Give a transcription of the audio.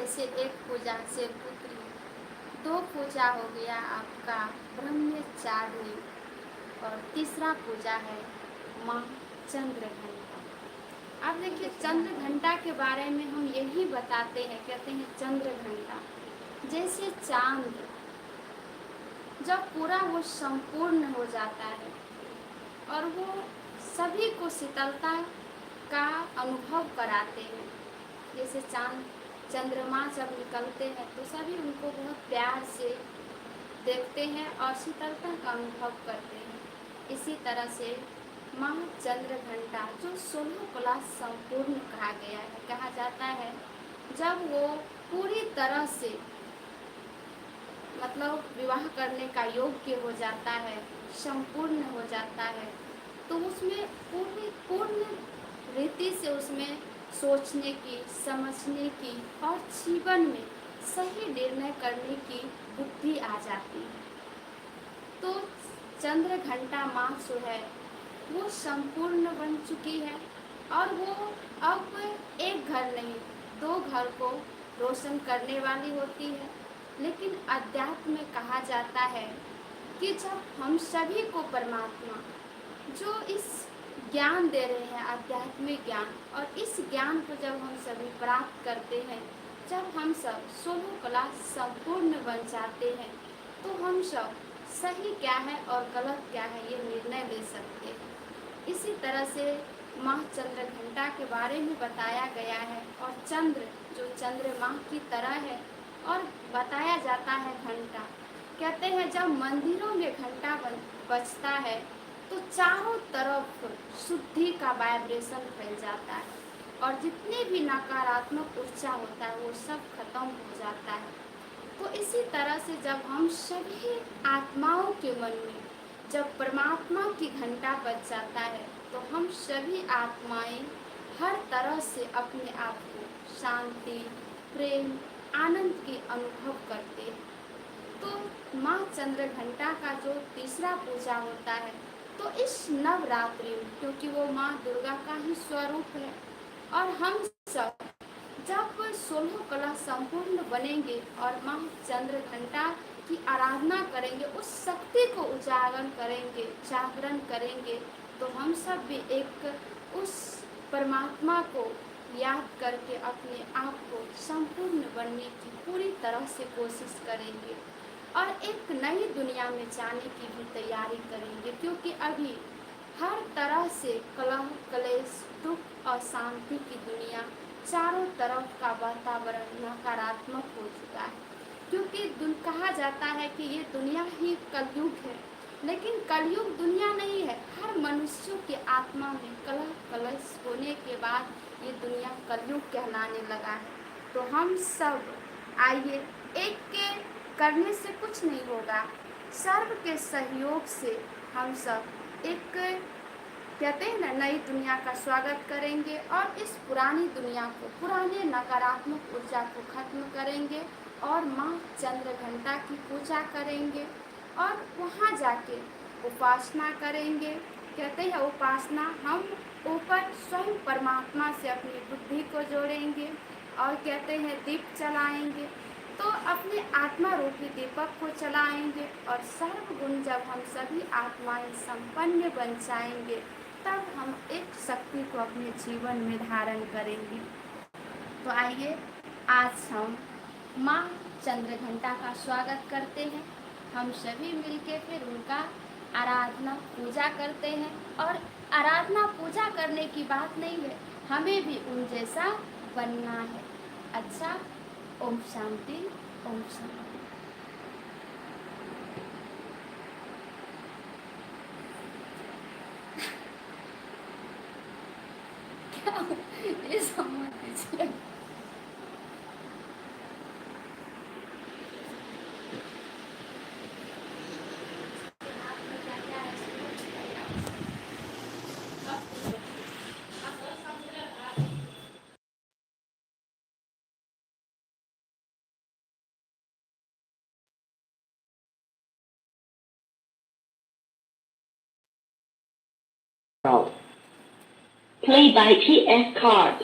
जैसे एक पूजा शिवपुत्री, 2 पूजा हो गया आपका ब्रह्मचारिणी, और तीसरा पूजा है माँ चंद्रघंटा। अब देखिए चंद्र घंटा के बारे में हम यही बताते हैं, कहते हैं चंद्र घंटा जैसे चांद जब पूरा वो संपूर्ण हो जाता है और वो सभी को शीतलता का अनुभव कराते हैं। जैसे चांद चंद्रमा जब निकलते हैं तो सभी उनको बहुत प्यार से देखते हैं और शीतलता का अनुभव करते हैं। इसी तरह से माँ चंद्र घंटा जो 16 कला संपूर्ण कहा गया है, कहा जाता है जब वो पूरी तरह से मतलब विवाह करने का योग्य हो जाता है, संपूर्ण हो जाता है, तो उसमें पूर्ण रीति से उसमें सोचने की, समझने की और जीवन में सही निर्णय करने की बुद्धि आ जाती है। तो चंद्र घंटा माँ जो है वो संपूर्ण बन चुकी है और वो अब एक घर नहीं 2 घर को रोशन करने वाली होती है। लेकिन अध्यात्म में कहा जाता है कि जब हम सभी को परमात्मा जो इस ज्ञान दे रहे हैं, आध्यात्मिक ज्ञान, और इस ज्ञान को जब हम सभी प्राप्त करते हैं, जब हम सब 16 कला संपूर्ण बन जाते हैं, तो हम सब सही क्या है और गलत क्या है ये निर्णय ले सकते हैं। इसी तरह से माँ चंद्र घंटा के बारे में बताया गया है, और चंद्र जो चंद्रमा की तरह है, और बताया जाता है घंटा। कहते हैं जब मंदिरों में घंटा बजता है तो चारों तरफ शुद्धि का वाइब्रेशन फैल जाता है और जितनी भी नकारात्मक ऊर्जा होता है वो सब खत्म हो जाता है। तो इसी तरह से जब हम सभी आत्माओं के मन में जब परमात्मा की घंटा बज जाता है तो हम सभी आत्माएं हर तरह से अपने आप को शांति, प्रेम, आनंद के अनुभव करते हैं। तो माँ चंद्र घंटा का जो तीसरा पूजा होता है, तो इस नवरात्रि में, क्योंकि वो माँ दुर्गा का ही स्वरूप है, और हम सब जब 16 कला संपूर्ण बनेंगे और माँ चंद्र घंटा की आराधना करेंगे, उस शक्ति को उजागर करेंगे, जागरण करेंगे, तो हम सब भी एक उस परमात्मा को याद करके अपने आप को संपूर्ण बनने की पूरी तरह से कोशिश करेंगे और एक नई दुनिया में जाने की भी तैयारी करेंगे। क्योंकि अभी हर तरह से कलह, कलेश, दुख और शांति की दुनिया, चारों तरफ का वातावरण नकारात्मक हो चुका है। क्योंकि कहा जाता है कि ये दुनिया ही कलयुग है, लेकिन कलयुग दुनिया नहीं है। हर मनुष्यों के आत्मा में कलह कलेश होने के बाद ये दुनिया कलयुग कहलाने लगा है। तो हम सब आइए, एक के करने से कुछ नहीं होगा, सर्व के सहयोग से हम सब एक कहते हैं ना नई दुनिया का स्वागत करेंगे और इस पुरानी दुनिया को, पुराने नकारात्मक ऊर्जा को खत्म करेंगे और माँ चंद्र घंटा की पूजा करेंगे और वहाँ जाके उपासना करेंगे। कहते हैं उपासना, हम ऊपर स्वयं परमात्मा से अपनी बुद्धि को जोड़ेंगे और कहते हैं दीप जलाएंगे, तो अपने आत्मा रूपी दीपक को जलाएंगे और सर्वगुण जब हम सभी आत्माएं संपन्न बन जाएंगे तब हम एक शक्ति को अपने जीवन में धारण करेंगे। तो आइए आज हम माँ चंद्र घंटा का स्वागत करते हैं। हम सभी मिलके फिर उनका आराधना पूजा करते हैं। और आराधना पूजा करने की बात नहीं है, हमें भी उन जैसा बनना है। अच्छा, ओम शांति, ओम शांति। ये समझ लीजिए। Play by TS Card.